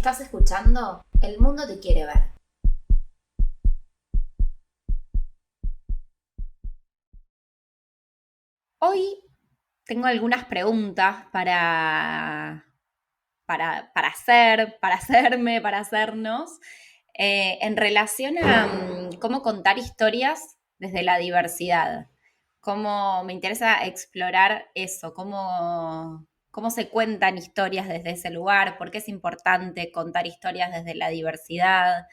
Estás escuchando El Mundo Te Quiere Ver. Hoy tengo algunas preguntas para hacernos, en relación a cómo contar historias desde la diversidad. Cómo me interesa explorar eso, cómo se cuentan historias desde ese lugar, por qué es importante contar historias desde la diversidad,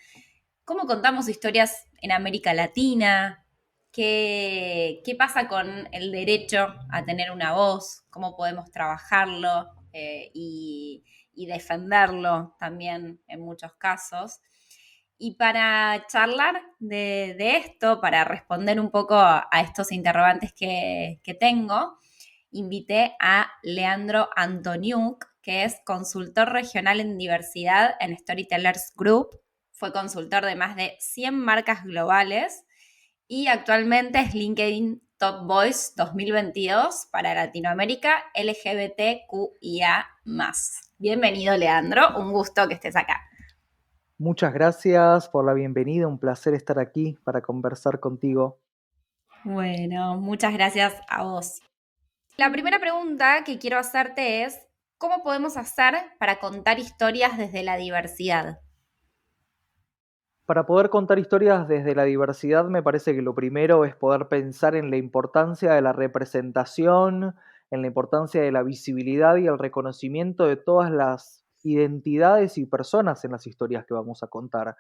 cómo contamos historias en América Latina, qué pasa con el derecho a tener una voz, cómo podemos trabajarlo, y defenderlo también en muchos casos. Y para charlar de esto, para responder un poco a estos interrogantes que tengo, invité a Leandro Antoniuk, que es consultor regional en diversidad en Storytellers Group. Fue consultor de más de 100 marcas globales y actualmente es LinkedIn Top Voice 2022 para Latinoamérica LGBTQIA+. Bienvenido, Leandro. Un gusto que estés acá. Muchas gracias por la bienvenida, un placer estar aquí para conversar contigo. Bueno, muchas gracias a vos. La primera pregunta que quiero hacerte es, ¿cómo podemos hacer para contar historias desde la diversidad? Para poder contar historias desde la diversidad, me parece que lo primero es poder pensar en la importancia de la representación, en la importancia de la visibilidad y el reconocimiento de todas las identidades y personas en las historias que vamos a contar.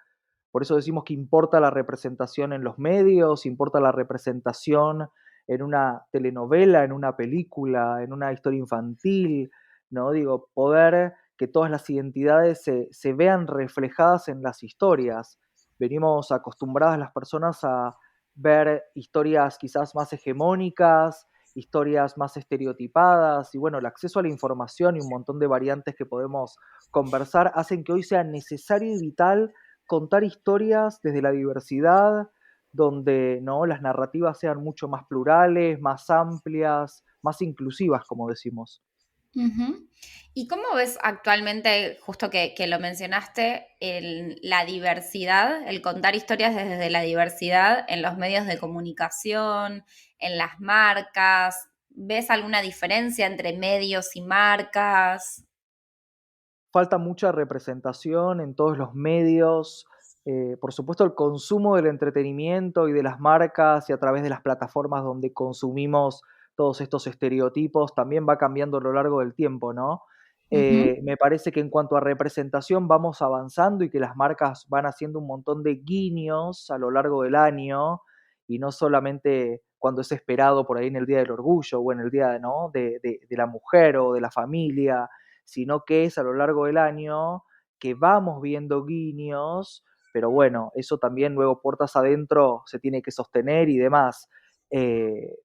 Por eso decimos que importa la representación en los medios, importa la representación en una telenovela, en una película, en una historia infantil, ¿no? Digo, poder que todas las identidades se vean reflejadas en las historias. Venimos acostumbradas las personas a ver historias quizás más hegemónicas, historias más estereotipadas, y bueno, el acceso a la información y un montón de variantes que podemos conversar hacen que hoy sea necesario y vital contar historias desde la diversidad, donde ¿no? las narrativas sean mucho más plurales, más amplias, más inclusivas, como decimos. Ujú. ¿Y cómo ves actualmente, justo que lo mencionaste, la diversidad, el contar historias desde la diversidad en los medios de comunicación, en las marcas? ¿Ves alguna diferencia entre medios y marcas? Falta mucha representación en todos los medios, por supuesto el consumo del entretenimiento y de las marcas y a través de las plataformas donde consumimos todos estos estereotipos también va cambiando a lo largo del tiempo, ¿no? Ujú. Me parece que en cuanto a representación vamos avanzando y que las marcas van haciendo un montón de guiños a lo largo del año y no solamente cuando es esperado por ahí en el Día del Orgullo o en el Día, ¿no? de la mujer o de la familia, sino que es a lo largo del año que vamos viendo guiños, pero bueno, eso también luego puertas adentro se tiene que sostener y demás. Eh,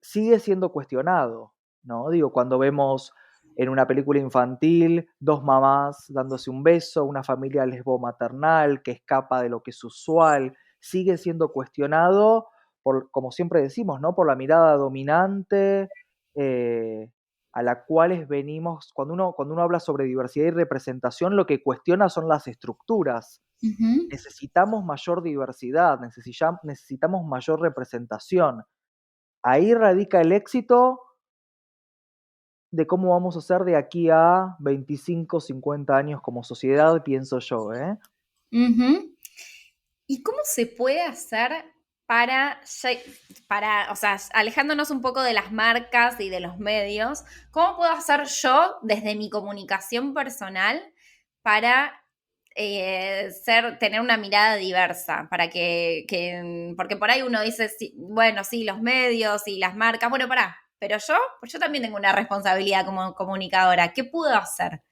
Sigue siendo cuestionado, ¿no? Digo, cuando vemos en una película infantil dos mamás dándose un beso, una familia lesbo-maternal que escapa de lo que es usual, sigue siendo cuestionado por, como siempre decimos, ¿no? Por la mirada dominante, eh, a la cual venimos, cuando uno habla sobre diversidad y representación, lo que cuestiona son las estructuras. Ujú. Necesitamos mayor diversidad, necesitamos mayor representación. Ahí radica el éxito de cómo vamos a ser de aquí a 25, 50 años como sociedad, pienso yo, ¿eh? Ujú. ¿Y cómo se puede hacer o sea, alejándonos un poco de las marcas y de los medios, cómo puedo hacer yo desde mi comunicación personal para tener una mirada diversa, para porque por ahí uno dice, sí, bueno, sí, los medios y las marcas, bueno, pero yo también tengo una responsabilidad como comunicadora, ¿qué puedo hacer?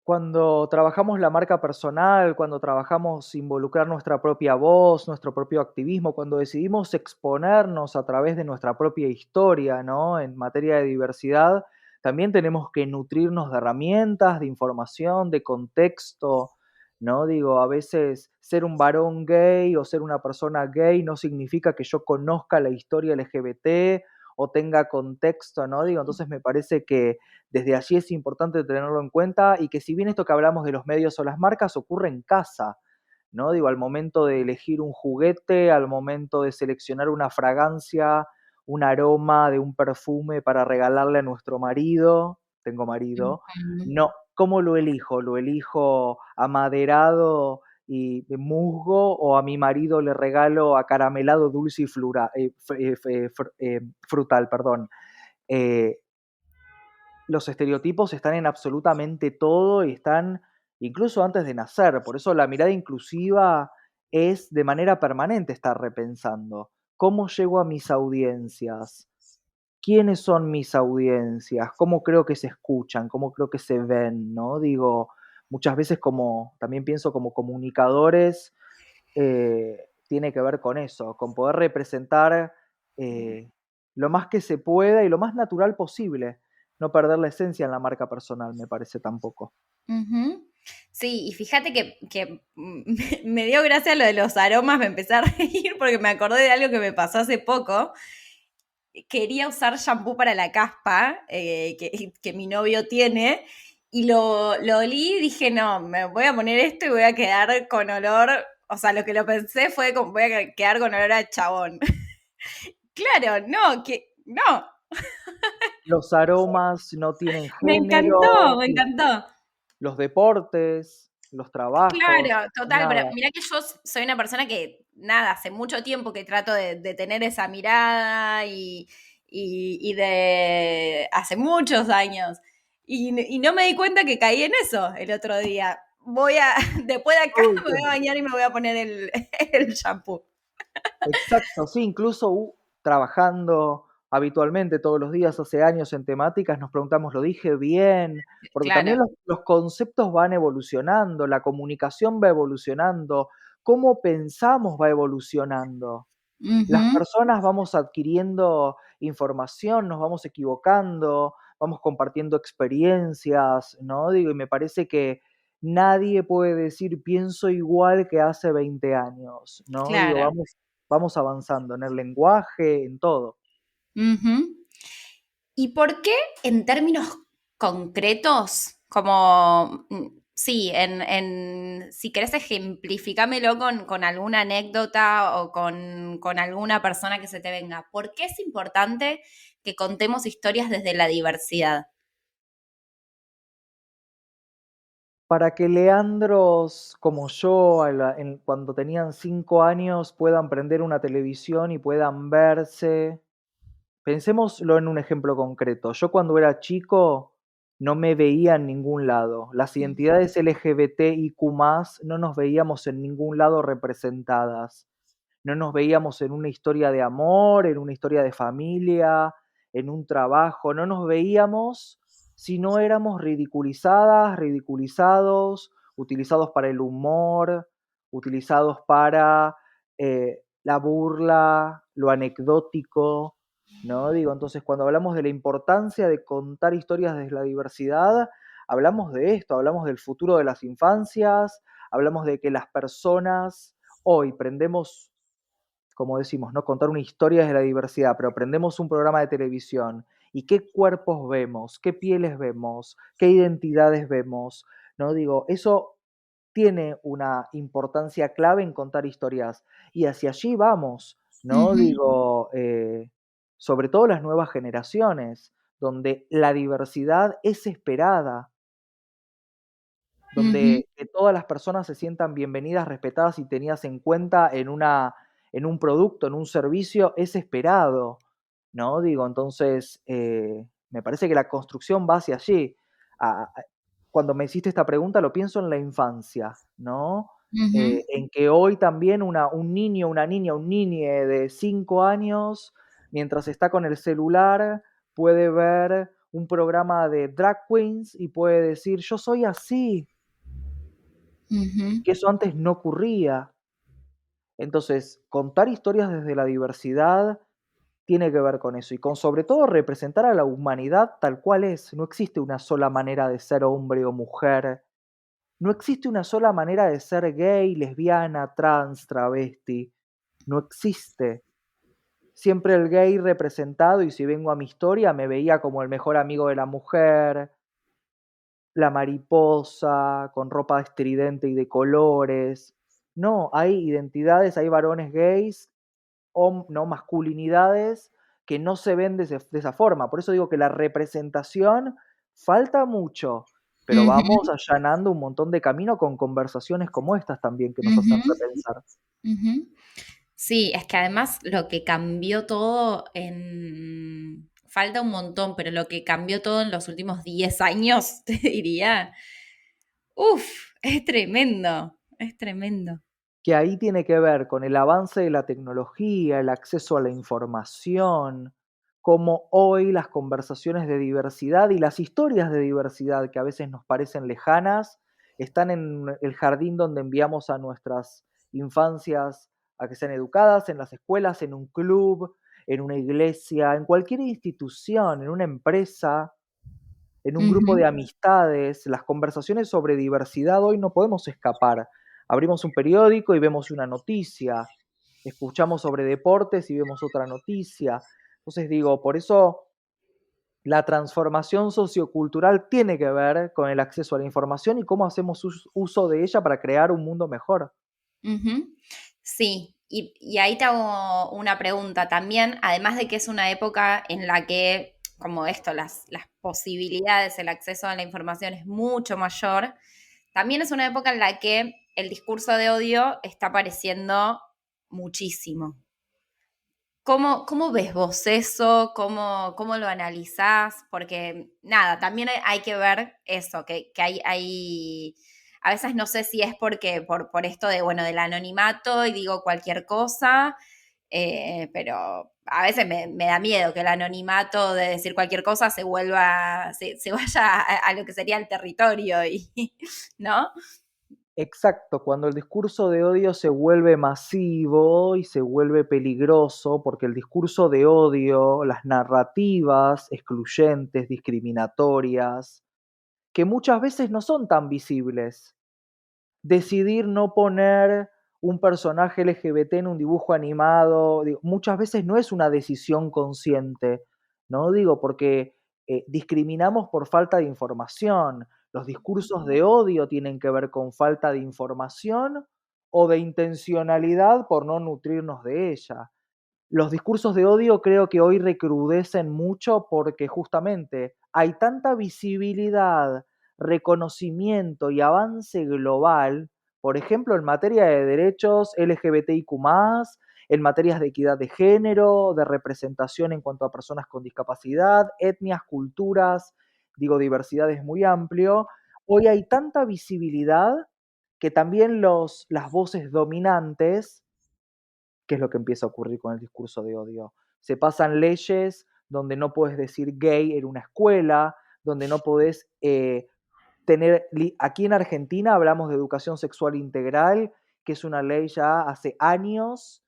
Cuando trabajamos la marca personal, cuando trabajamos involucrar nuestra propia voz, nuestro propio activismo, cuando decidimos exponernos a través de nuestra propia historia, ¿no? En materia de diversidad, también tenemos que nutrirnos de herramientas, de información, de contexto, ¿no? Digo, a veces ser un varón gay o ser una persona gay no significa que yo conozca la historia LGBT o tenga contexto, ¿no? Digo, entonces me parece que desde allí es importante tenerlo en cuenta y que si bien esto que hablamos de los medios o las marcas ocurre en casa, ¿no? Digo, al momento de elegir un juguete, al momento de seleccionar una fragancia, un aroma de un perfume para regalarle a nuestro marido, tengo marido, Ujú. no, ¿cómo lo elijo? ¿Lo elijo amaderado y musgo o a mi marido le regalo acaramelado dulce y frutal, perdón? Eh, los estereotipos están en absolutamente todo y están incluso antes de nacer. Por eso la mirada inclusiva es de manera permanente estar repensando. ¿Cómo llego a mis audiencias? ¿Quiénes son mis audiencias? ¿Cómo creo que se escuchan? ¿Cómo creo que se ven? ¿No? Digo, muchas veces como, también pienso como comunicadores, tiene que ver con eso, con poder representar eh, lo más que se pueda y lo más natural posible. No perder la esencia en la marca personal, me parece tampoco. Ujú. Sí, y fíjate que me dio gracia lo de los aromas, me empecé a reír porque me acordé de algo que me pasó hace poco. Quería usar shampoo para la caspa que mi novio tiene y lo olí y dije, no, me voy a poner esto y voy a quedar con olor, o sea, lo que lo pensé fue como voy a quedar con olor a chabón. Claro, no, que no. Los aromas no tienen Me encantó, género, me encantó. los deportes, los trabajos, Claro, total, pero nada. mirá que yo soy una persona que, nada, hace mucho tiempo que trato de tener esa mirada y de hace muchos años. Y no me di cuenta que caí en eso el otro día. Voy a, después de acá Todo el me voy a tiempo. bañar y me voy a poner el shampoo. Exacto, sí, incluso trabajando habitualmente todos los días hace años en temáticas, nos preguntamos, ¿lo dije bien? Porque también Claro. los conceptos van evolucionando, la comunicación va evolucionando, cómo pensamos va evolucionando. Las Ujú, personas vamos adquiriendo información, nos vamos equivocando, vamos compartiendo experiencias, ¿no? Digo, y me parece que nadie puede decir pienso igual que hace 20 años, ¿no? Digo, claro. vamos avanzando en el lenguaje, en todo. Ujú. ¿Y por qué en términos concretos, como, sí, si querés ejemplificámelo con alguna anécdota o con alguna persona que se te venga, ¿por qué es importante que contemos historias desde la diversidad? Para que leandros como yo, cuando tenían 5 años, puedan prender una televisión y puedan verse. Pensémoslo en un ejemplo concreto. Yo cuando era chico no me veía en ningún lado. Las Ujú, identidades LGBTIQ+, no nos veíamos en ningún lado representadas. No nos veíamos en una historia de amor, en una historia de familia, en un trabajo. No nos veíamos si no éramos ridiculizadas, ridiculizados, utilizados para el humor, utilizados para la burla, lo anecdótico, ¿no? Digo, entonces cuando hablamos de la importancia de contar historias desde la diversidad, hablamos de esto, hablamos del futuro de las infancias, hablamos de que las personas hoy prendemos, como decimos, ¿no? Contar una historia desde la diversidad, pero prendemos un programa de televisión y qué cuerpos vemos, qué pieles vemos, qué identidades vemos, ¿no? Digo, eso tiene una importancia clave en contar historias y hacia allí vamos, ¿no? ujú, Digo, sobre todo las nuevas generaciones, donde la diversidad es esperada, ujú, donde que todas las personas se sientan bienvenidas, respetadas y tenidas en cuenta en un producto, en un servicio, es esperado, ¿no? Digo, entonces, me parece que la construcción va hacia allí. Cuando me hiciste esta pregunta, lo pienso en la infancia, ¿no? ujú, En que hoy también un niño, una niña, un niñe de 5 años, mientras está con el celular, puede ver un programa de drag queens y puede decir, yo soy así, ujú, que eso antes no ocurría. Entonces, contar historias desde la diversidad tiene que ver con eso y con sobre todo representar a la humanidad tal cual es. No existe una sola manera de ser hombre o mujer. No existe una sola manera de ser gay, lesbiana, trans, travesti. No existe. siempre el gay representado, y si vengo a mi historia, me veía como el mejor amigo de la mujer, la mariposa, con ropa estridente y de colores. No, hay identidades, hay varones gays, no, masculinidades que no se ven de esa forma. Por eso digo que la representación falta mucho, pero vamos Ujú, allanando un montón de camino con conversaciones como estas también que nos hacen ujú, repensar. ujú. Sí, es que además lo que cambió todo en... Falta un montón, pero lo que cambió todo en los últimos 10 años, te diría, uf, es tremendo, es tremendo. Que ahí tiene que ver con el avance de la tecnología, el acceso a la información, como hoy las conversaciones de diversidad y las historias de diversidad que a veces nos parecen lejanas, están en el jardín donde enviamos a nuestras infancias a que sean educadas, en las escuelas, en un club, en una iglesia, en cualquier institución, en una empresa, en un grupo de Ujú, amistades. Las conversaciones sobre diversidad hoy no podemos escapar. Abrimos un periódico y vemos una noticia, escuchamos sobre deportes y vemos otra noticia. Entonces digo, por eso la transformación sociocultural tiene que ver con el acceso a la información y cómo hacemos uso de ella para crear un mundo mejor. ujú. Sí, y ahí te hago una pregunta también, además de que es una época en la que, como esto, las posibilidades, el acceso a la información es mucho mayor, también es una época en la que el discurso de odio está apareciendo muchísimo. ¿Cómo ves vos eso? ¿Cómo lo analizás? Porque nada, también hay que ver eso, que a veces no sé si es porque por esto de, bueno, del anonimato y digo cualquier cosa, pero a veces me da miedo que el anonimato de decir cualquier cosa se vaya a lo que sería el territorio y, ¿no? Exacto, cuando el discurso de odio se vuelve masivo y se vuelve peligroso, porque el discurso de odio, las narrativas excluyentes, discriminatorias, que muchas veces no son tan visibles. Decidir no poner un personaje LGBT en un dibujo animado, digo, muchas veces no es una decisión consciente, ¿no? Digo, porque discriminamos por falta de información. Los discursos de odio tienen que ver con falta de información o de intencionalidad por no nutrirnos de ella. Los discursos de odio creo que hoy recrudecen mucho porque justamente hay tanta visibilidad, reconocimiento y avance global, por ejemplo, en materia de derechos LGBTIQ+, en materias de equidad de género, de representación en cuanto a personas con discapacidad, etnias, culturas, digo, diversidad es muy amplio. Hoy hay tanta visibilidad que también las voces dominantes, qué es lo que empieza a ocurrir con el discurso de odio. Se pasan leyes donde no puedes decir gay en una escuela, donde no podés tener... Aquí en Argentina hablamos de educación sexual integral, que es una ley ya hace años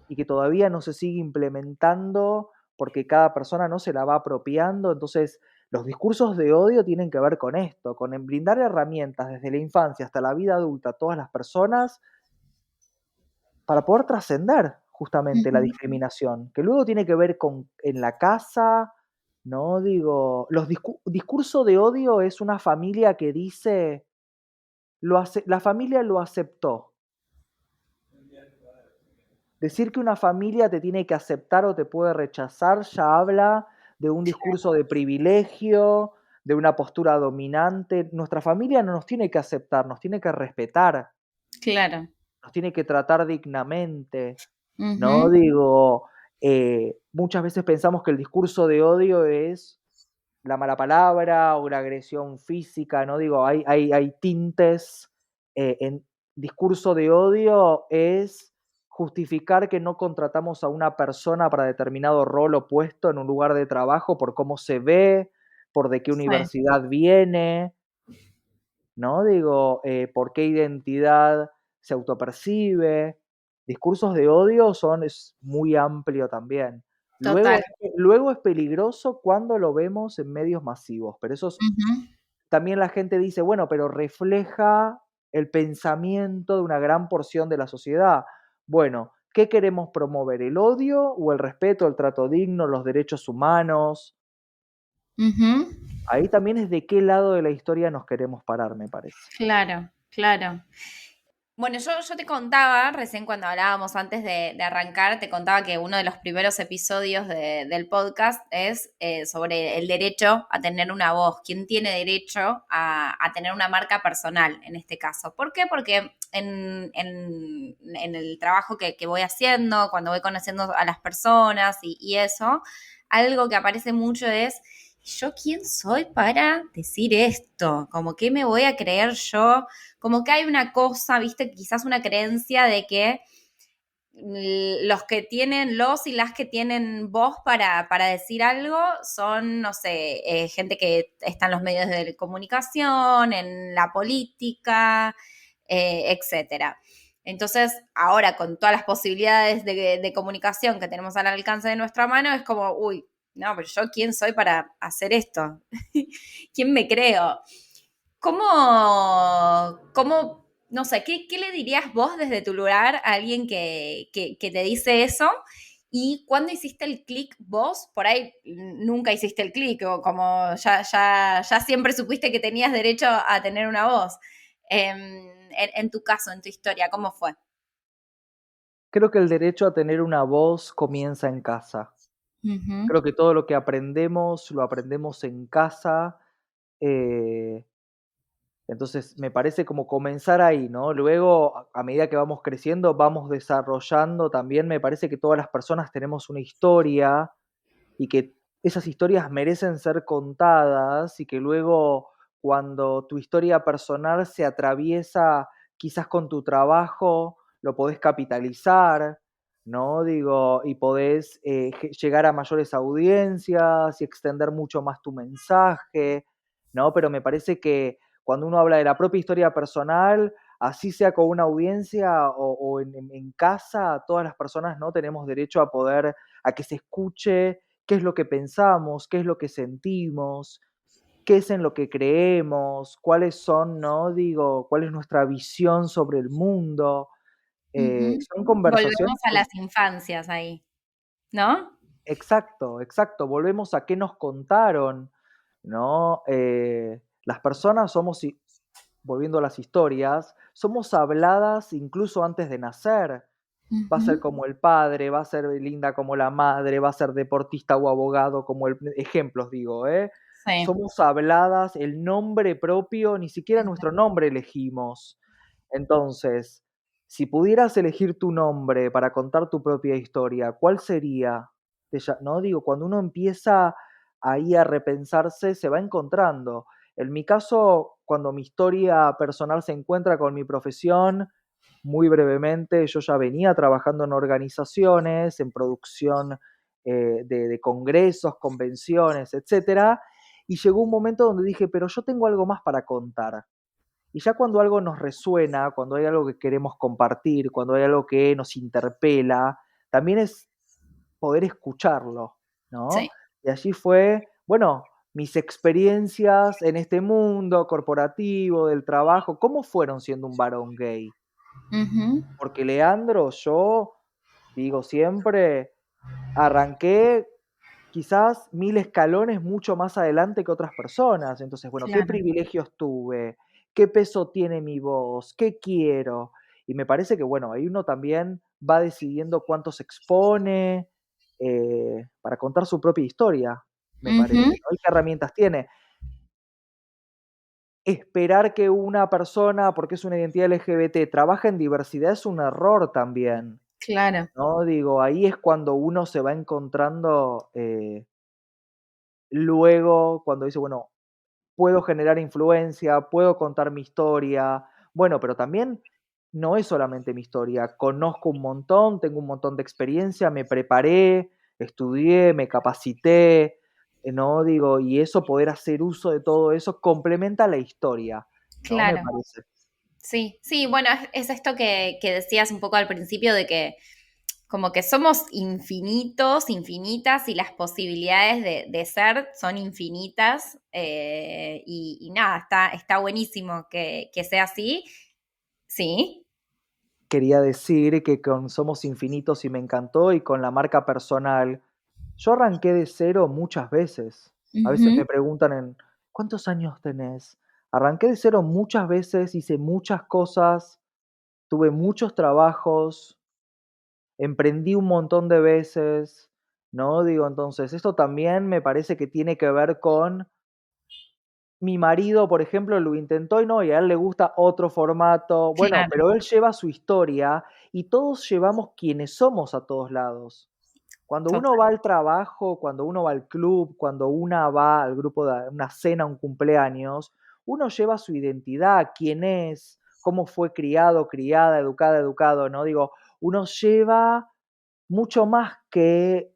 y que todavía no se sigue implementando porque cada persona no se la va apropiando. Entonces, los discursos de odio tienen que ver con esto, con brindar herramientas desde la infancia hasta la vida adulta a todas las personas para poder trascender justamente la Ujú. discriminación, que luego tiene que ver con en la casa, ¿no? Digo, discurso de odio es una familia que dice, la familia lo aceptó. Decir que una familia te tiene que aceptar o te puede rechazar ya habla de un discurso de privilegio, de una postura dominante. Nuestra familia no nos tiene que aceptar, nos tiene que respetar, Claro. nos tiene que tratar dignamente. ¿No? Ujú. Digo, muchas veces pensamos que el discurso de odio es la mala palabra o la agresión física, ¿no? Digo, hay tintes, en discurso de odio es justificar que no contratamos a una persona para determinado rol o puesto en un lugar de trabajo por cómo se ve, por de qué Sí. universidad viene, ¿no? Digo, por qué identidad se autopercibe. Discursos de odio es muy amplio también. Total. Luego es peligroso cuando lo vemos en medios masivos, pero Ujú. también la gente dice, bueno, pero refleja el pensamiento de una gran porción de la sociedad. Bueno, ¿Qué queremos promover? ¿El odio o el respeto, el trato digno, los derechos humanos? Ujú. Ahí también es de qué lado de la historia nos queremos parar, me parece. Claro, claro. Bueno, yo te contaba, recién cuando hablábamos antes de arrancar, te contaba que uno de los primeros episodios del podcast es sobre el derecho a tener una voz. ¿Quién tiene derecho a tener una marca personal en este caso? ¿Por qué? Porque en el trabajo que voy haciendo, cuando voy conociendo a las personas y eso, algo que aparece mucho es, ¿yo quién soy para decir esto? Como, ¿qué me voy a creer yo? Como que hay una cosa, viste, quizás una creencia de que los y las que tienen voz para decir algo son, no sé, gente que está en los medios de comunicación, en la política, etcétera. Entonces, ahora con todas las posibilidades de comunicación que tenemos al alcance de nuestra mano, es como, uy, no, pero yo quién soy para hacer esto? ¿Quién me creo? ¿Cómo, no sé, qué le dirías vos desde tu lugar a alguien que te dice eso? ¿Y cuándo hiciste el clic vos? Por ahí nunca hiciste el clic, o como ya siempre supiste que tenías derecho a tener una voz. En tu caso, en tu historia, ¿cómo fue? Creo que el derecho a tener una voz comienza en casa. Ujú, Creo que todo lo que aprendemos, lo aprendemos en casa. eh, Entonces, me parece como comenzar ahí, ¿no? Luego, a medida que vamos creciendo, vamos desarrollando también, me parece que todas las personas tenemos una historia y que esas historias merecen ser contadas y que luego cuando tu historia personal se atraviesa quizás con tu trabajo, lo podés capitalizar, ¿no? Digo, y podés llegar a mayores audiencias y extender mucho más tu mensaje, ¿no? Pero me parece que cuando uno habla de la propia historia personal, así sea con una audiencia o en casa, todas las personas no tenemos derecho a poder, a que se escuche qué es lo que pensamos, qué es lo que sentimos, qué es en lo que creemos, cuáles son, ¿no? Digo, cuál es nuestra visión sobre el mundo. ujú. Son Volvemos conversaciones a las infancias ahí, ¿no? exacto, exacto, volvemos a qué nos contaron, ¿no? Las personas somos, volviendo a las historias, somos habladas incluso antes de nacer. Va a ser Ujú. como el padre, va a ser linda como la madre, va a ser deportista o abogado como el ejemplos digo, ¿eh? Sí. Somos habladas, el nombre propio, ni siquiera nuestro nombre elegimos. Entonces, si pudieras elegir tu nombre para contar tu propia historia, ¿cuál sería? ¿No? Digo, cuando uno empieza ahí a repensarse, se va encontrando. En mi caso, cuando mi historia personal se encuentra con mi profesión, muy brevemente, yo ya venía trabajando en organizaciones, en producción de congresos, convenciones, etcétera, y llegó un momento donde dije, pero yo tengo algo más para contar. Y ya cuando algo nos resuena, cuando hay algo que queremos compartir, cuando hay algo que nos interpela, también es poder escucharlo, ¿no? Sí. Y allí fue, bueno, mis experiencias en este mundo corporativo, del trabajo, ¿cómo fueron siendo un varón gay? Ujú. Porque Leandro, yo digo siempre, arranqué quizás 1000 escalones mucho más adelante que otras personas. Entonces, bueno, ¿qué Claro. privilegios tuve? ¿Qué peso tiene mi voz? ¿Qué quiero? Y me parece que, bueno, ahí uno también va decidiendo cuánto se expone para contar su propia historia, me parece, Ujú. ¿no? ¿Y qué herramientas tiene? Esperar que una persona, porque es una identidad LGBT, trabaje en diversidad es un error también. Claro. ¿No? Digo, ahí es cuando uno se va encontrando, luego cuando dice, bueno, puedo generar influencia, puedo contar mi historia. Bueno, pero también no es solamente mi historia, conozco un montón, tengo un montón de experiencia, me preparé, estudié, me capacité, ¿no? Digo, y eso, poder hacer uso de todo eso complementa la historia, ¿no? Me Claro. parece. Sí, sí, bueno, es esto que decías un poco al principio de que como que somos infinitos, infinitas y las posibilidades de ser son infinitas y nada, está buenísimo que sea así. Sí, quería decir que con Somos Infinitos y me encantó y con la marca personal, yo arranqué de cero muchas veces. A veces me Ujú. preguntan ¿cuántos años tenés? Arranqué de cero muchas veces, hice muchas cosas, tuve muchos trabajos, emprendí un montón de veces, ¿no? Digo, entonces, esto también me parece que tiene que ver con mi marido, por ejemplo, lo intentó y no, y a él le gusta otro formato. Bueno, Claro, pero él lleva su historia y todos llevamos quienes somos a todos lados. Cuando uno total. va al trabajo, cuando uno va al club, cuando una va al grupo de una cena, un cumpleaños, uno lleva su identidad, quién es, cómo fue criado, criada, educada, educado, ¿no? Digo, uno lleva mucho más que,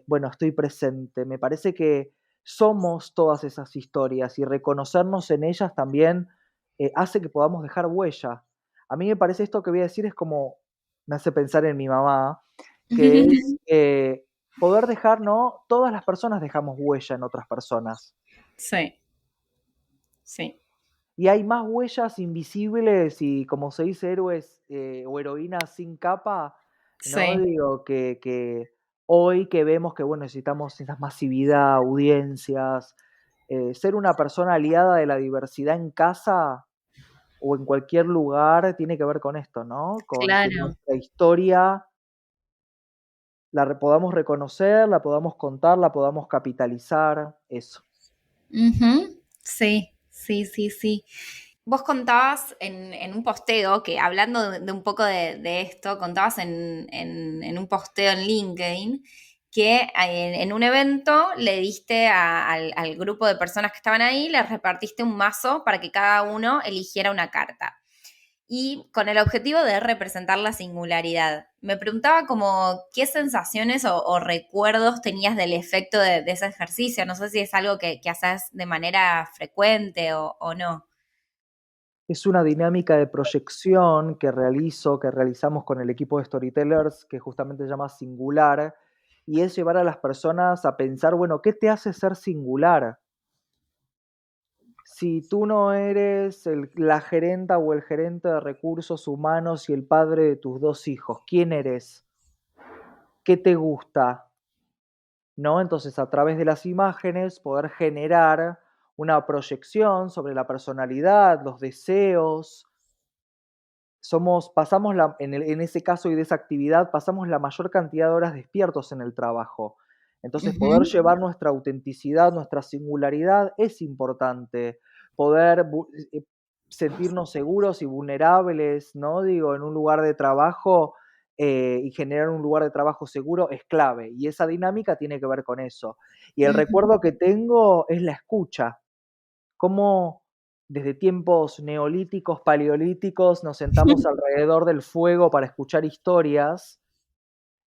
bueno, estoy presente. Me parece que somos todas esas historias y reconocernos en ellas también hace que podamos dejar huella. A mí me parece esto que voy a decir es como, me hace pensar en mi mamá, que es poder dejar, ¿no? Todas las personas dejamos huella en otras personas. Sí, sí, Y hay más huellas invisibles y, como se dice, héroes o heroínas sin capa, ¿no? sí. Digo, que hoy que vemos que, bueno, necesitamos esa masividad, audiencias, ser una persona aliada de la diversidad en casa o en cualquier lugar tiene que ver con esto, ¿no? Con que Claro. nuestra historia podamos reconocer, la podamos contar, la podamos capitalizar, eso. Ujú. Sí, sí, sí, sí. Vos contabas en un posteo, que hablando de un poco de esto, contabas en un posteo en LinkedIn que en un evento le diste al grupo de personas que estaban ahí, les repartiste un mazo para que cada uno eligiera una carta y con el objetivo de representar la singularidad. Me preguntaba como qué sensaciones o recuerdos tenías del efecto de ese ejercicio. No sé si es algo que haces de manera frecuente o no. Es una dinámica de proyección que realizamos con el equipo de storytellers, que justamente se llama Singular, y es llevar a las personas a pensar, bueno, ¿qué te hace ser singular? Si tú no eres la gerenta o el gerente de recursos humanos y el padre de tus dos hijos, ¿quién eres? ¿Qué te gusta? ¿No? Entonces, a través de las imágenes, poder generar una proyección sobre la personalidad, los deseos. Pasamos en ese caso y de esa actividad, pasamos la mayor cantidad de horas despiertos en el trabajo. Entonces, poder Ujú. llevar nuestra autenticidad, nuestra singularidad es importante. Poder sentirnos seguros y vulnerables, ¿no? Digo, en un lugar de trabajo y generar un lugar de trabajo seguro es clave. Y esa dinámica tiene que ver con eso. Y el Ujú. recuerdo que tengo es la escucha. Cómo desde tiempos neolíticos, paleolíticos, nos sentamos alrededor del fuego para escuchar historias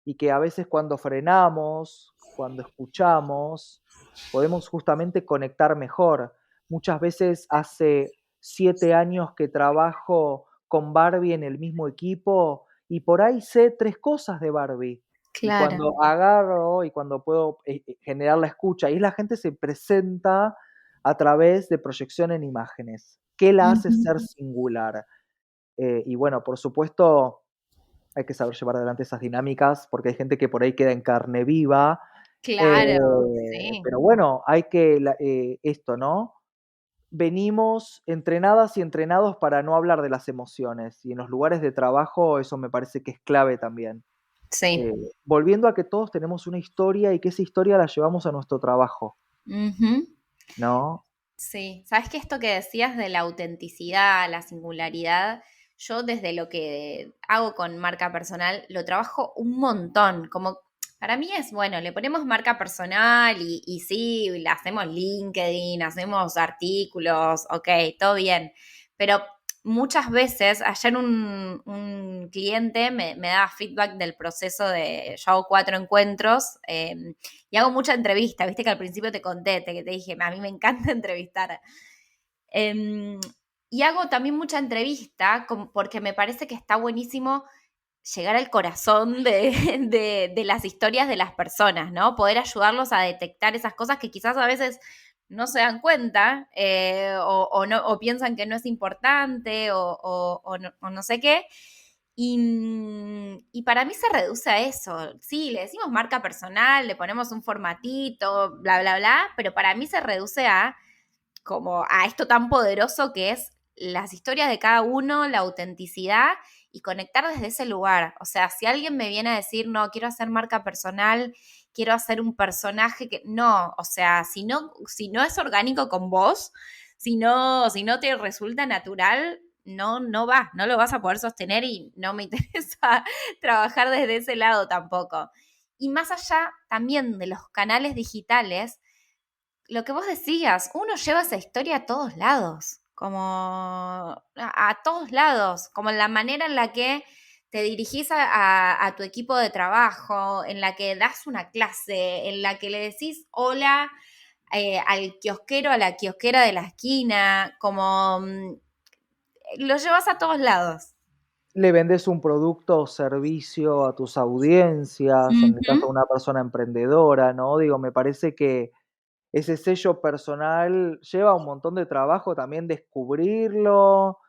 y que a veces cuando frenamos, cuando escuchamos, podemos justamente conectar mejor. Muchas veces hace 7 años que trabajo con Barbie en el mismo equipo y por ahí sé 3 cosas de Barbie. Y Claro. cuando agarro y cuando puedo generar la escucha, y la gente se presenta a través de proyección en imágenes. ¿Qué la hace Ujú. ser singular? Y bueno, por supuesto, hay que saber llevar adelante esas dinámicas, porque hay gente que por ahí queda en carne viva. Claro, sí. Pero bueno, hay que esto, ¿no? Venimos entrenadas y entrenados para no hablar de las emociones, y en los lugares de trabajo eso me parece que es clave también. Sí. Eh, Volviendo a que todos tenemos una historia y que esa historia la llevamos a nuestro trabajo, Ujú. ¿no? Sí, sabes que esto que decías de la autenticidad, la singularidad, yo desde lo que hago con marca personal lo trabajo un montón. Como para mí es, bueno, le ponemos marca personal y sí, le hacemos LinkedIn, hacemos artículos, ok, todo bien. Pero muchas veces, ayer un cliente me daba feedback del proceso de, yo hago 4 encuentros. Y hago mucha entrevista, viste que al principio te conté, que te dije, a mí me encanta entrevistar. Eh, y hago también mucha entrevista porque me parece que está buenísimo llegar al corazón de las historias de las personas, ¿no? Poder ayudarlos a detectar esas cosas que quizás a veces no se dan cuenta o no, o piensan que no es importante o no sé qué. Y para mí se reduce a eso. Sí, le decimos marca personal, le ponemos un formatito, bla, bla, bla, pero para mí se reduce a como a esto tan poderoso que es las historias de cada uno, la autenticidad y conectar desde ese lugar. O sea, si alguien me viene a decir, no, quiero hacer marca personal, quiero hacer un personaje que... No, o sea, si no es orgánico con vos, si no te resulta natural, no va, no lo vas a poder sostener y no me interesa trabajar desde ese lado tampoco. Y más allá también de los canales digitales, lo que vos decías, uno lleva esa historia a todos lados, como a todos lados, como en la manera en la que te dirigís a tu equipo de trabajo, en la que das una clase, en la que le decís hola al kiosquero, a la kiosquera de la esquina, como lo llevas a todos lados. Le vendes un producto o servicio a tus audiencias, en el Ujú. caso de una persona emprendedora, ¿no? Digo, me parece que ese sello personal lleva un montón de trabajo también descubrirlo,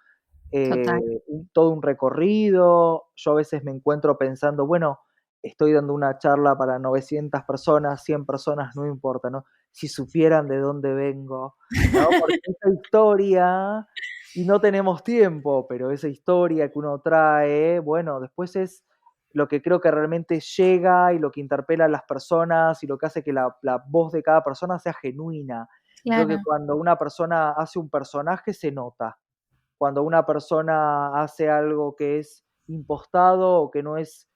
Total. todo un recorrido. Yo a veces me encuentro pensando, bueno, estoy dando una charla para 900 personas, 100 personas, no importa, ¿no? Si supieran de dónde vengo, ¿no? Porque esa historia, y no tenemos tiempo, pero esa historia que uno trae, bueno, después es lo que creo que realmente llega y lo que interpela a las personas y lo que hace que la voz de cada persona sea genuina. Y creo que Claro. cuando una persona hace un personaje se nota. Cuando una persona hace algo que es impostado o que no es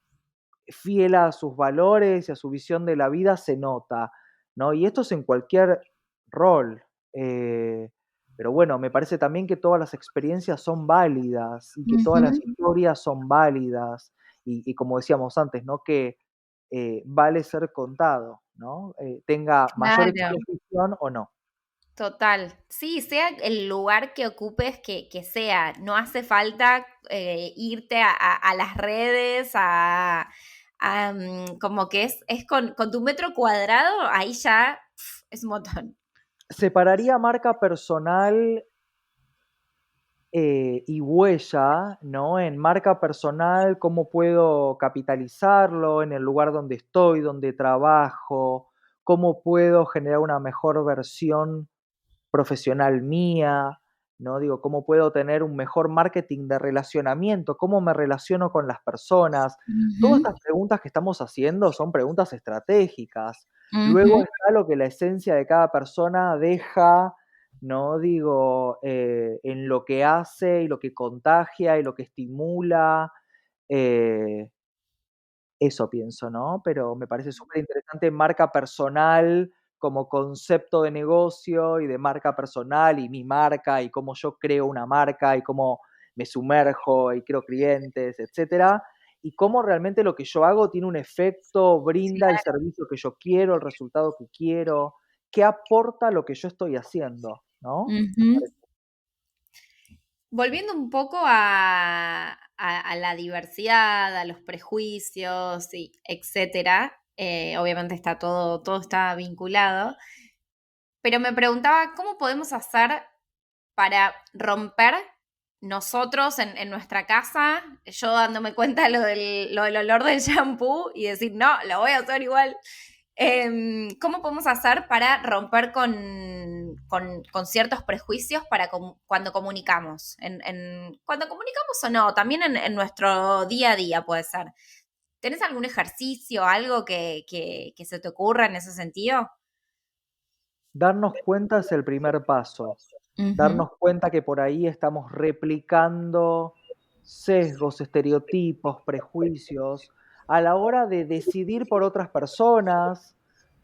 fiel a sus valores y a su visión de la vida, se nota, ¿no? Y esto es en cualquier rol. eh, pero bueno, me parece también que todas las experiencias son válidas y que todas las Ujú. historias son válidas y como decíamos antes, ¿no? Que vale ser contado, ¿no? Tenga mayor Claro. exposición o no. Total, sí, sea el lugar que ocupes que sea, no hace falta irte a las redes, como que es con tu metro cuadrado, ahí ya es un montón. Separaría marca personal y huella, ¿no? En marca personal, cómo puedo capitalizarlo en el lugar donde estoy, donde trabajo, cómo puedo generar una mejor versión profesional mía, ¿no? Digo, cómo puedo tener un mejor marketing de relacionamiento, cómo me relaciono con las personas. Todas Ujú, estas preguntas que estamos haciendo son preguntas estratégicas. Luego ujú, está lo que la esencia de cada persona deja, ¿no? Digo, en lo que hace y lo que contagia y lo que estimula. eh, Eso pienso, ¿no? Pero me parece súper interesante marca personal como concepto de negocio y de marca personal y mi marca y cómo yo creo una marca y cómo me sumerjo y creo clientes, etcétera. Y cómo realmente lo que yo hago tiene un efecto, brinda el servicio que yo quiero, el resultado que quiero, qué aporta lo que yo estoy haciendo, ¿no? Me ujú. parece. Volviendo un poco a la diversidad, a los prejuicios, y etcétera, obviamente está todo está vinculado, pero me preguntaba cómo podemos hacer para romper nosotros en nuestra casa, yo dándome cuenta lo del olor del shampoo y decir, no, lo voy a usar igual. ¿Cómo podemos hacer para romper con ciertos prejuicios para cuando comunicamos? Cuando comunicamos o no, también en nuestro día a día puede ser. ¿Tenés algún ejercicio, algo que se te ocurra en ese sentido? Darnos cuenta es el primer paso. Ujú, Darnos cuenta que por ahí estamos replicando sesgos, estereotipos, prejuicios, a la hora de decidir por otras personas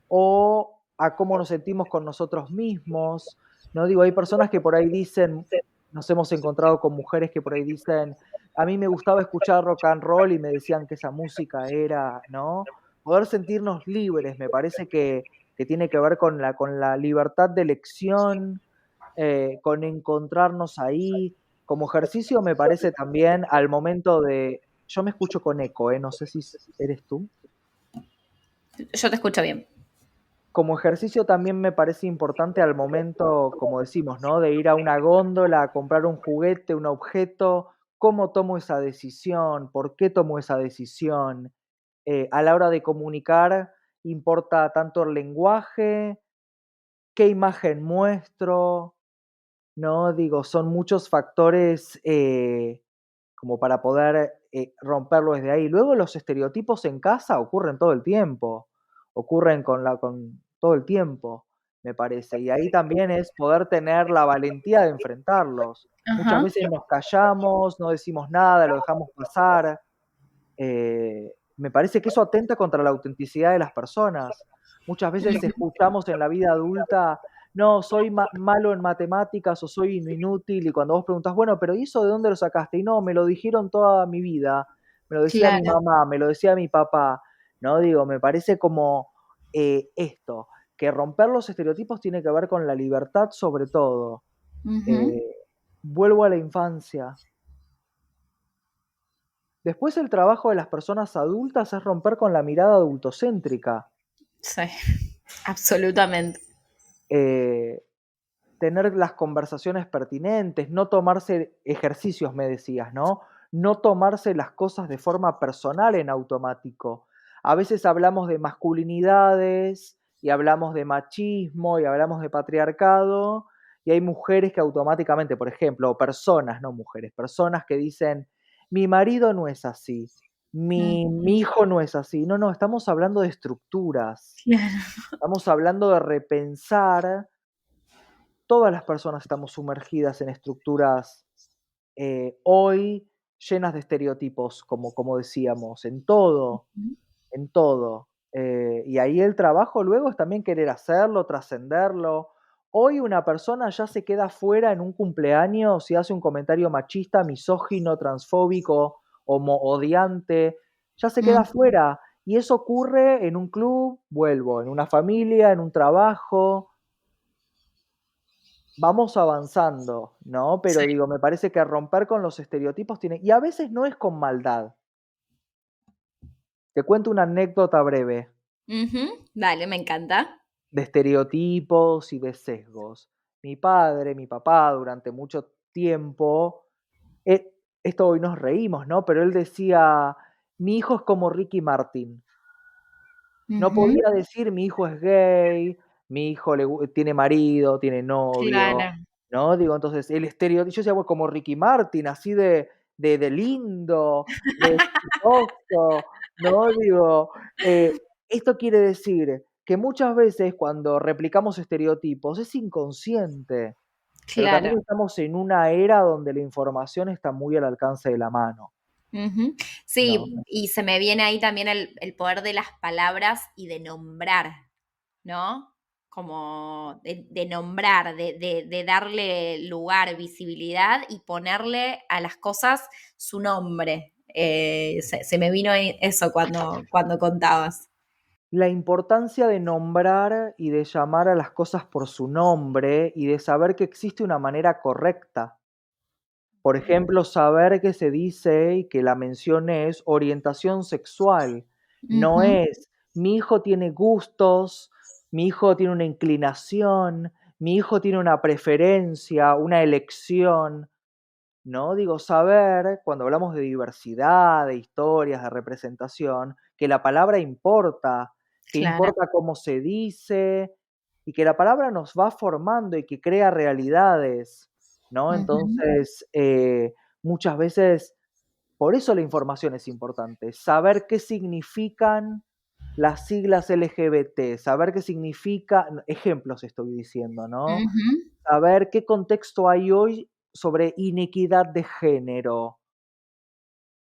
o a cómo nos sentimos con nosotros mismos. No digo, hay personas que por ahí dicen, nos hemos encontrado con mujeres que por ahí dicen, a mí me gustaba escuchar rock and roll y me decían que esa música era, ¿no? Poder sentirnos libres, me parece que tiene que ver con la libertad de elección, con encontrarnos ahí. Como ejercicio me parece también al momento de, yo me escucho con eco, no sé si eres tú. yo te escucho bien. Como ejercicio también me parece importante al momento, como decimos, ¿no? De ir a una góndola a comprar un juguete, un objeto, cómo tomo esa decisión, por qué tomo esa decisión. A la hora de comunicar importa tanto el lenguaje, qué imagen muestro, ¿no? Digo, son muchos factores como para poder romperlo desde ahí. Luego los estereotipos en casa ocurren todo el tiempo, ocurren con todo el tiempo, me parece. Y ahí también es poder tener la valentía de enfrentarlos. Muchas Ajá, veces nos callamos, no decimos nada, lo dejamos pasar. Me parece que eso atenta contra la autenticidad de las personas. Muchas veces escuchamos en la vida adulta, no, soy malo en matemáticas o soy inútil, y cuando vos preguntás, bueno, pero ¿y eso de dónde lo sacaste? Y no, me lo dijeron toda mi vida, me lo decía mi claro. mamá, me lo decía mi papá, ¿no? Digo, me parece como esto, que romper los estereotipos tiene que ver con la libertad sobre todo. Ujú. Eh, Vuelvo a la infancia. Después el trabajo de las personas adultas es romper con la mirada adultocéntrica, Sí, absolutamente. eh, tener las conversaciones pertinentes, no tomarse ejercicios, me decías, ¿no? No tomarse las cosas de forma personal en automático. A veces hablamos de masculinidades y hablamos de machismo y hablamos de patriarcado y hay mujeres que automáticamente, por ejemplo, o personas, no mujeres, personas que dicen, mi marido no es así, mi Ujú. hijo no es así. No, no, estamos hablando de estructuras, Claro. estamos hablando de repensar. Todas las personas estamos sumergidas en estructuras hoy llenas de estereotipos, como decíamos, en todo, Ujú. en todo. Y ahí el trabajo luego es también querer hacerlo, trascenderlo. Hoy una persona ya se queda fuera en un cumpleaños si hace un comentario machista, misógino, transfóbico, odiante, ya se queda Ujú. fuera. Y eso ocurre en un club, vuelvo, en una familia, en un trabajo. Vamos avanzando, ¿no? Sí. Pero digo, me parece que romper con los estereotipos tiene, y a veces no es con maldad. Te cuento una anécdota breve Ujú. Dale, me encanta. de estereotipos y de sesgos. Mi padre, mi papá, durante mucho tiempo, esto hoy nos reímos, ¿no? Pero él decía, mi hijo es como Ricky Martin. No Ujú. podía decir mi hijo es gay, mi hijo tiene marido, tiene novio, Claro. ¿no? Digo, entonces el estereotipo, yo decía, "Bueno, como Ricky Martin, así de lindo, de exitoso", ¿no? Digo, esto quiere decir que muchas veces cuando replicamos estereotipos es inconsciente, pero también Claro. estamos en una era donde la información está muy al alcance de la mano, Ujú. ¿no? Sí, y se me viene ahí también el poder de las palabras y de nombrar, ¿no? Como de nombrar, de darle lugar, visibilidad y ponerle a las cosas su nombre. Se me vino ahí eso cuando contabas. La importancia de nombrar y de llamar a las cosas por su nombre y de saber que existe una manera correcta. Por ejemplo, saber que se dice y que la mención es orientación sexual. No Ujú, es mi hijo tiene gustos, mi hijo tiene una inclinación, mi hijo tiene una preferencia, una elección. ¿No? Digo, saber, cuando hablamos de diversidad, de historias, de representación, que la palabra importa, que claro. importa cómo se dice, y que la palabra nos va formando y que crea realidades, ¿no? Ujú, Entonces, muchas veces, por eso la información es importante, saber qué significan las siglas LGBT, saber qué significa, ejemplos estoy diciendo, ¿no? ujú, Saber qué contexto hay hoy sobre inequidad de género,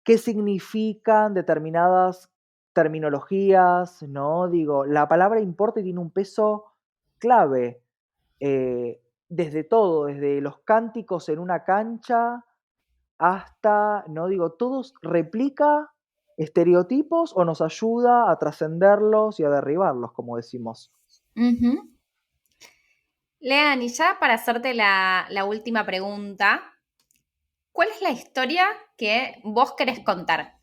qué significan determinadas terminologías, ¿no? Digo, la palabra importa y tiene un peso clave, desde todo, desde los cánticos en una cancha hasta, ¿no? Digo, todos replica estereotipos o nos ayuda a trascenderlos y a derribarlos, como decimos. ujú. Lean, y ya para hacerte la última pregunta, ¿cuál es la historia que vos querés contar?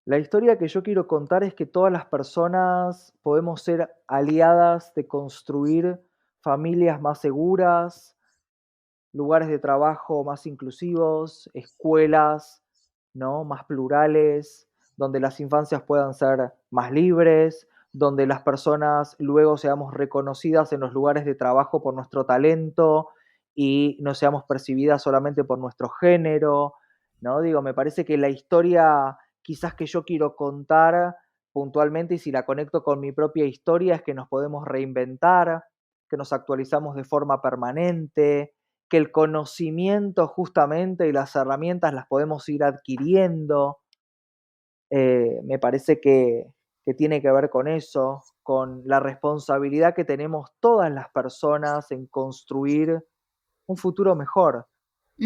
La historia que yo quiero contar es que todas las personas podemos ser aliadas de construir familias más seguras, lugares de trabajo más inclusivos, escuelas, ¿no? Más plurales, donde las infancias puedan ser más libres, donde las personas luego seamos reconocidas en los lugares de trabajo por nuestro talento y no seamos percibidas solamente por nuestro género, ¿no? Digo, me parece que la historia quizás que yo quiero contar puntualmente, y si la conecto con mi propia historia, es que nos podemos reinventar, que nos actualizamos de forma permanente, que el conocimiento justamente y las herramientas las podemos ir adquiriendo. Me parece que tiene que ver con eso, con la responsabilidad que tenemos todas las personas en construir un futuro mejor,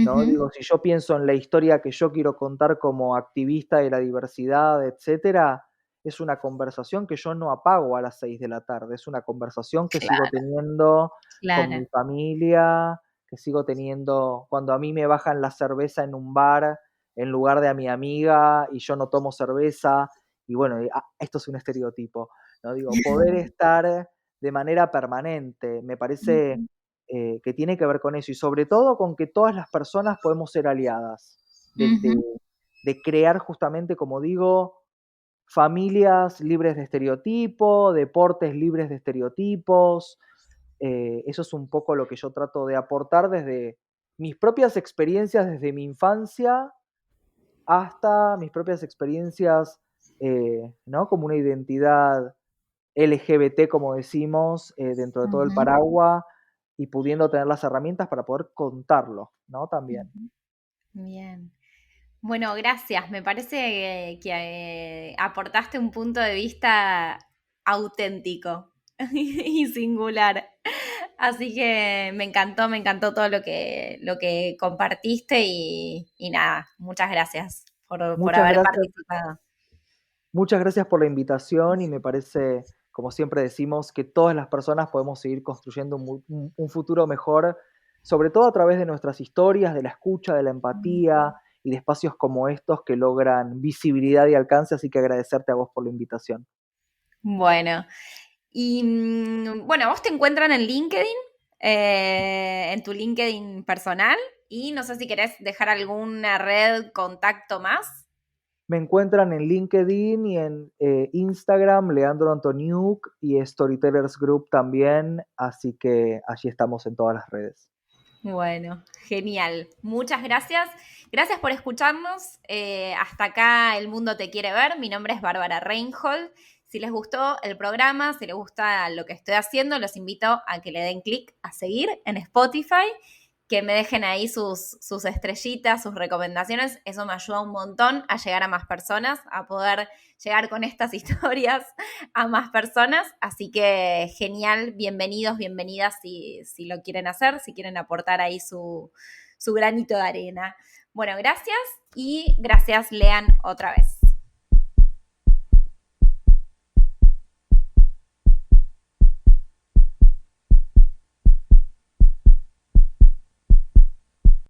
¿no? Ujú, Digo, si yo pienso en la historia que yo quiero contar como activista de la diversidad, etcétera, es una conversación que yo no apago a las 6 de la tarde, es una conversación que sigo claro, teniendo con mi claro. familia, que sigo teniendo cuando a mí me bajan la cerveza en un bar en lugar de a mi amiga y yo no tomo cerveza, y bueno, esto es un estereotipo, ¿no? Digo, poder estar de manera permanente, me parece Ujú, que tiene que ver con eso y sobre todo con que todas las personas podemos ser aliadas, ujú, de crear justamente, como digo, familias libres de estereotipo, deportes libres de estereotipos. Eso es un poco lo que yo trato de aportar desde mis propias experiencias, desde mi infancia hasta mis propias experiencias, ¿no? Como una identidad LGBT, como decimos, dentro de todo el ujú, paraguas y pudiendo tener las herramientas para poder contarlo, ¿no? También. ujú. Bien. Bueno, gracias. Me parece aportaste un punto de vista auténtico y singular. Así que me encantó todo lo que compartiste y nada, muchas gracias por Muchas haber gracias, participado. muchas gracias por la invitación y me parece, como siempre decimos, que todas las personas podemos seguir construyendo un futuro mejor, sobre todo a través de nuestras historias, de la escucha, de la empatía y de espacios como estos que logran visibilidad y alcance, así que agradecerte a vos por la invitación. Bueno, y bueno, vos te encuentran en LinkedIn, en tu LinkedIn personal, y no sé si querés dejar alguna red, contacto más. Me encuentran en LinkedIn y en Instagram, Leandro Antoniuk y Storytellers Group también, así que allí estamos en todas las redes. Bueno, genial. Muchas gracias. Gracias por escucharnos. Hasta acá El Mundo Te Quiere Ver. Mi nombre es Bárbara Reinhold. Si les gustó el programa, si les gusta lo que estoy haciendo, los invito a que le den clic a seguir en Spotify, que me dejen ahí sus estrellitas, sus recomendaciones. Eso me ayuda un montón a llegar a más personas, a poder llegar con estas historias a más personas. Así que genial, bienvenidos, bienvenidas si lo quieren hacer, si quieren aportar ahí su granito de arena. Bueno, gracias y gracias, Lean, otra vez.